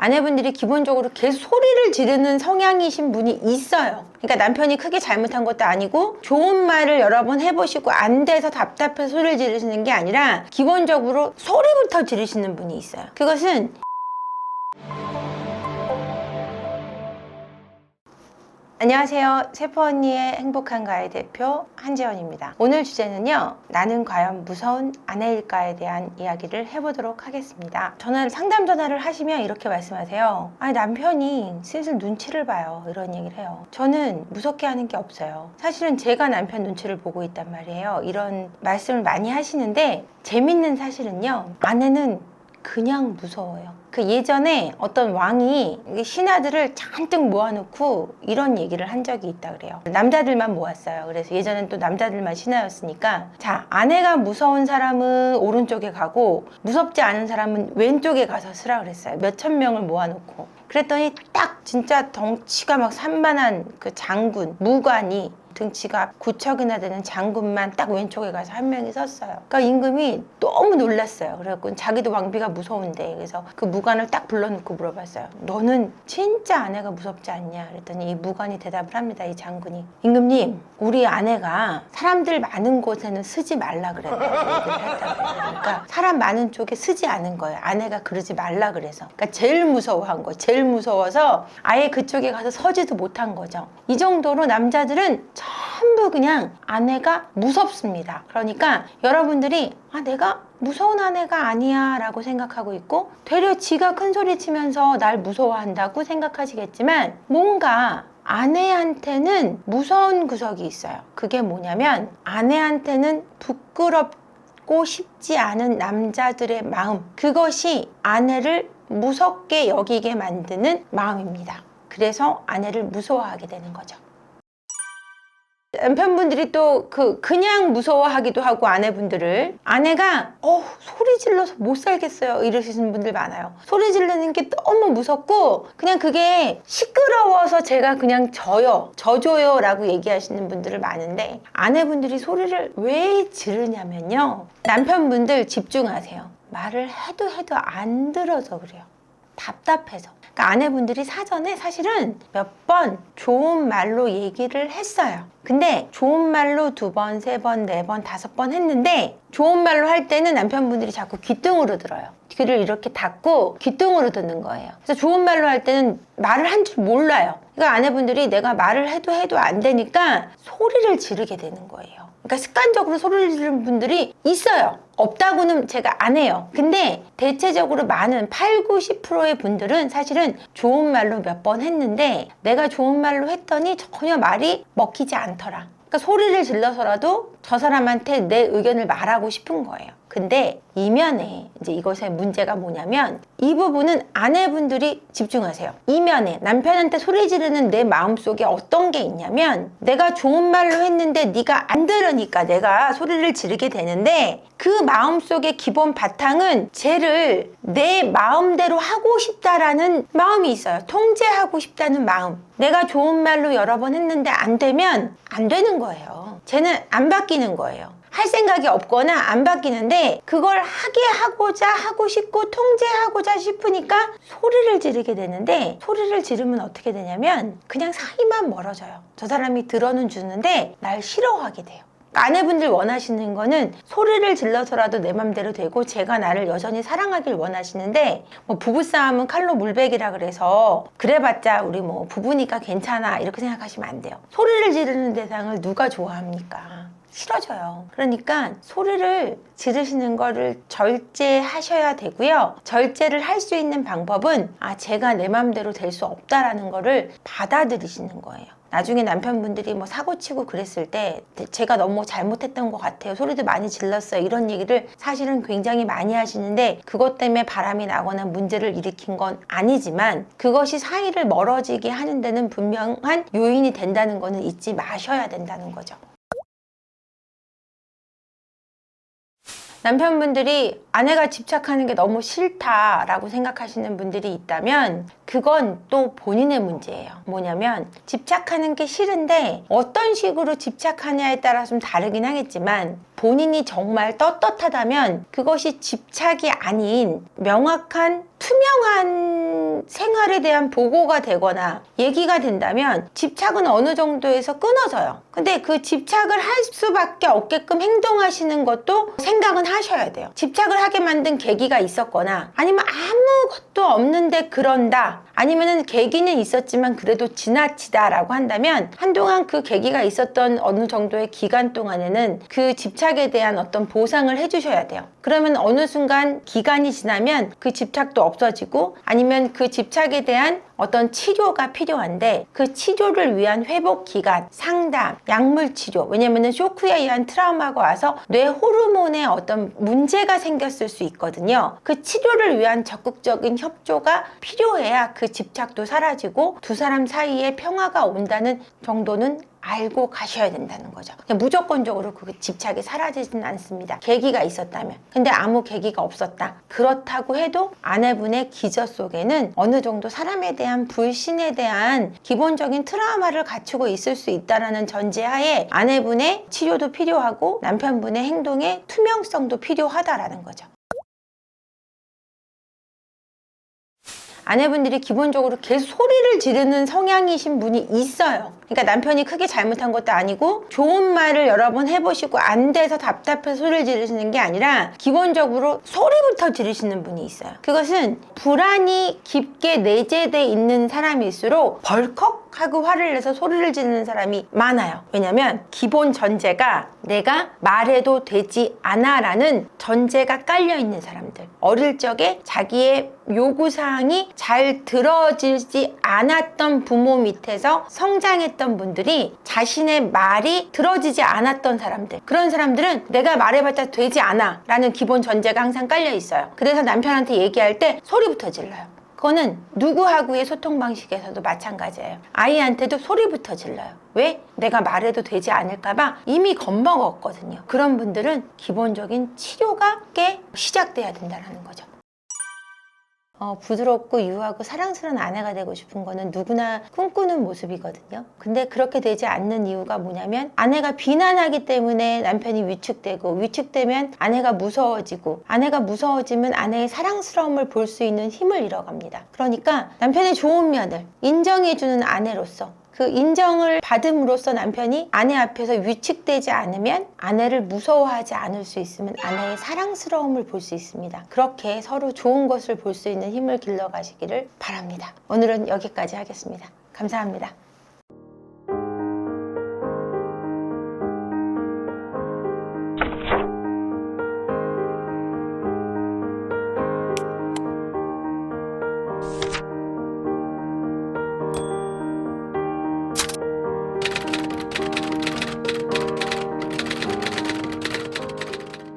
아내분들이 기본적으로 계속 소리를 지르는 성향이신 분이 있어요. 그러니까 남편이 크게 잘못한 것도 아니고 좋은 말을 여러 번 해보시고 안 돼서 답답해서 소리를 지르시는 게 아니라 기본적으로 소리부터 지르시는 분이 있어요. 그것은 안녕하세요. 세포 언니의 행복한 가의 대표 한지연입니다. 오늘 주제는요, 나는 과연 무서운 아내일까에 대한 이야기를 해보도록 하겠습니다. 상담 전화를 하시면 이렇게 말씀하세요. 아니, 남편이 슬슬 눈치를 봐요. 이런 얘기를 해요. 저는 무섭게 하는 게 없어요. 사실은 제가 남편 눈치를 보고 있단 말이에요. 이런 말씀을 많이 하시는데 재밌는 사실은요, 아내는 그냥 무서워요. 그 예전에 어떤 왕이 신하들을 잔뜩 모아놓고 이런 얘기를 한 적이 있다 그래요. 남자들만 모았어요. 그래서 예전엔 또 남자들만 신하였으니까, 자, 아내가 무서운 사람은 오른쪽에 가고 무섭지 않은 사람은 왼쪽에 가서 쓰라 그랬어요. 몇천 명을 모아놓고. 그랬더니 딱 진짜 덩치가 막 산만한 그 장군, 무관이 등치가 9척이나 되는 장군만 딱 왼쪽에 가서 한 명이 섰어요. 그러니까 임금이 너무 놀랐어요. 그래갖고 자기도 왕비가 무서운데, 그래서 그 무관을 딱 불러놓고 물어봤어요. 너는 진짜 아내가 무섭지 않냐? 그랬더니 이 무관이 대답을 합니다. 이 장군이, 임금님, 우리 아내가 사람들 많은 곳에는 쓰지 말라 그랬다고 얘기를 했다고 해요. 그러니까 사람 많은 쪽에 쓰지 않은 거예요. 아내가 그러지 말라 그래서. 그러니까 제일 무서워한 거예요. 제일 무서워서 아예 그쪽에 가서 서지도 못한 거죠. 이 정도로 남자들은 전부 그냥 아내가 무섭습니다. 그러니까 여러분들이 내가 무서운 아내가 아니야 라고 생각하고 있고, 되려 지가 큰 소리 치면서 날 무서워한다고 생각하시겠지만, 뭔가 아내한테는 무서운 구석이 있어요. 그게 뭐냐면, 아내한테는 부끄럽고 싶지 않은 남자들의 마음, 그것이 아내를 무섭게 여기게 만드는 마음입니다. 그래서 아내를 무서워하게 되는 거죠. 남편분들이 또 그냥 무서워하기도 하고, 아내분들을, 아내가 소리 질러서 못 살겠어요 이러시는 분들 많아요. 소리 지르는 게 너무 무섭고 그냥 그게 시끄러워서 제가 그냥 져줘요 라고 얘기하시는 분들을 많은데, 아내분들이 소리를 왜 지르냐면요, 남편분들 집중하세요. 말을 해도 안 들어서 그래요. 답답해서. 그러니까 아내분들이 사전에 사실은 몇 번 좋은 말로 얘기를 했어요. 근데 좋은 말로 2번, 3번, 4번, 5번 했는데, 좋은 말로 할 때는 남편분들이 자꾸 귓등으로 들어요. 귀를 이렇게 닫고 귓등으로 듣는 거예요. 그래서 좋은 말로 할 때는 말을 한 줄 몰라요. 그러니까 아내분들이 내가 말을 해도 안 되니까 소리를 지르게 되는 거예요. 그러니까 습관적으로 소리를 지르는 분들이 있어요. 없다고는 제가 안 해요. 근데 대체적으로 많은 8, 90%의 분들은 사실은 좋은 말로 몇 번 했는데, 내가 좋은 말로 했더니 전혀 말이 먹히지 않더라. 그러니까 소리를 질러서라도 저 사람한테 내 의견을 말하고 싶은 거예요. 근데 이면에 이제 이것의 문제가 뭐냐면, 이 부분은 아내분들이 집중하세요. 이면에 남편한테 소리 지르는 내 마음속에 어떤 게 있냐면, 내가 좋은 말로 했는데 네가 안 들으니까 내가 소리를 지르게 되는데, 그 마음속의 기본 바탕은 쟤를 내 마음대로 하고 싶다라는 마음이 있어요. 통제하고 싶다는 마음. 내가 좋은 말로 여러 번 했는데 안 되면 안 되는 거예요. 쟤는 안 바뀌는 거예요. 할 생각이 없거나 안 바뀌는데, 그걸 하고 싶고 통제하고자 싶으니까 소리를 지르게 되는데, 소리를 지르면 어떻게 되냐면 그냥 사이만 멀어져요. 저 사람이 들어는 주는데 날 싫어하게 돼요. 아내분들 원하시는 거는 소리를 질러서라도 내 맘대로 되고 제가 나를 여전히 사랑하길 원하시는데, 부부싸움은 칼로 물베기라 그래서 그래봤자 우리 부부니까 괜찮아 이렇게 생각하시면 안 돼요. 소리를 지르는 대상을 누가 좋아합니까? 싫어져요. 그러니까 소리를 지르시는 거를 절제하셔야 되고요. 절제를 할 수 있는 방법은 제가 내 맘대로 될 수 없다라는 거를 받아들이시는 거예요. 나중에 남편분들이 사고치고 그랬을 때 제가 너무 잘못했던 것 같아요, 소리도 많이 질렀어요, 이런 얘기를 사실은 굉장히 많이 하시는데, 그것 때문에 바람이 나거나 문제를 일으킨 건 아니지만 그것이 사이를 멀어지게 하는 데는 분명한 요인이 된다는 거는 잊지 마셔야 된다는 거죠. 남편분들이 아내가 집착하는 게 너무 싫다라고 생각하시는 분들이 있다면 그건 또 본인의 문제예요. 뭐냐면 집착하는 게 싫은데 어떤 식으로 집착하냐에 따라 좀 다르긴 하겠지만 본인이 정말 떳떳하다면 그것이 집착이 아닌 명확한 투명한 생활에 대한 보고가 되거나 얘기가 된다면 집착은 어느 정도에서 끊어져요. 근데 그 집착을 할 수밖에 없게끔 행동하시는 것도 생각은 하셔야 돼요. 집착을 하게 만든 계기가 있었거나 아니면 아무것도 없는데 그런다, 아니면은 계기는 있었지만 그래도 지나치다라고 한다면 한동안 그 계기가 있었던 어느 정도의 기간 동안에는 그 집착에 대한 어떤 보상을 해주셔야 돼요. 그러면 어느 순간 기간이 지나면 그 집착도 없어지고 아니면 그 집착에 대한 어떤 치료가 필요한데 그 치료를 위한 회복 기간, 상담, 약물 치료, 왜냐면은 쇼크에 의한 트라우마가 와서 뇌 호르몬에 어떤 문제가 생겼을 수 있거든요. 그 치료를 위한 적극적인 협조가 필요해야 그 집착도 사라지고 두 사람 사이에 평화가 온다는 정도는 알고 가셔야 된다는 거죠. 그냥 무조건적으로 그 집착이 사라지지는 않습니다. 계기가 있었다면. 근데 아무 계기가 없었다. 그렇다고 해도 아내분의 기저 속에는 어느 정도 사람에 대한 불신에 대한 기본적인 트라우마를 갖추고 있을 수 있다는 전제하에 아내분의 치료도 필요하고 남편분의 행동의 투명성도 필요하다라는 거죠. 아내분들이 기본적으로 계속 소리를 지르는 성향이신 분이 있어요. 그러니까 남편이 크게 잘못한 것도 아니고 좋은 말을 여러 번 해보시고 안 돼서 답답해서 소리를 지르시는 게 아니라 기본적으로 소리부터 지르시는 분이 있어요. 그것은 불안이 깊게 내재돼 있는 사람일수록 벌컥하고 화를 내서 소리를 지르는 사람이 많아요. 왜냐면 기본 전제가 내가 말해도 되지 않아 라는 전제가 깔려 있는 사람들, 어릴 적에 자기의 요구사항이 잘 들어지지 않았던 부모 밑에서 성장했던 분들이 자신의 말이 들어지지 않았던 사람들, 그런 사람들은 내가 말해봤자 되지 않아 라는 기본 전제가 항상 깔려 있어요. 그래서 남편한테 얘기할 때 소리부터 질러요. 그거는 누구하고의 소통 방식에서도 마찬가지예요. 아이한테도 소리부터 질러요. 왜? 내가 말해도 되지 않을까봐 이미 겁먹었거든요. 그런 분들은 기본적인 치료가 꽤 시작돼야 된다는 거죠. 부드럽고 유하고 사랑스러운 아내가 되고 싶은 거는 누구나 꿈꾸는 모습이거든요. 근데 그렇게 되지 않는 이유가 뭐냐면 아내가 비난하기 때문에 남편이 위축되고, 위축되면 아내가 무서워지고, 아내가 무서워지면 아내의 사랑스러움을 볼 수 있는 힘을 잃어갑니다. 그러니까 남편의 좋은 면을 인정해주는 아내로서, 그 인정을 받음으로써 남편이 아내 앞에서 위축되지 않으면 아내를 무서워하지 않을 수 있으면 아내의 사랑스러움을 볼 수 있습니다. 그렇게 서로 좋은 것을 볼 수 있는 힘을 길러가시기를 바랍니다. 오늘은 여기까지 하겠습니다. 감사합니다.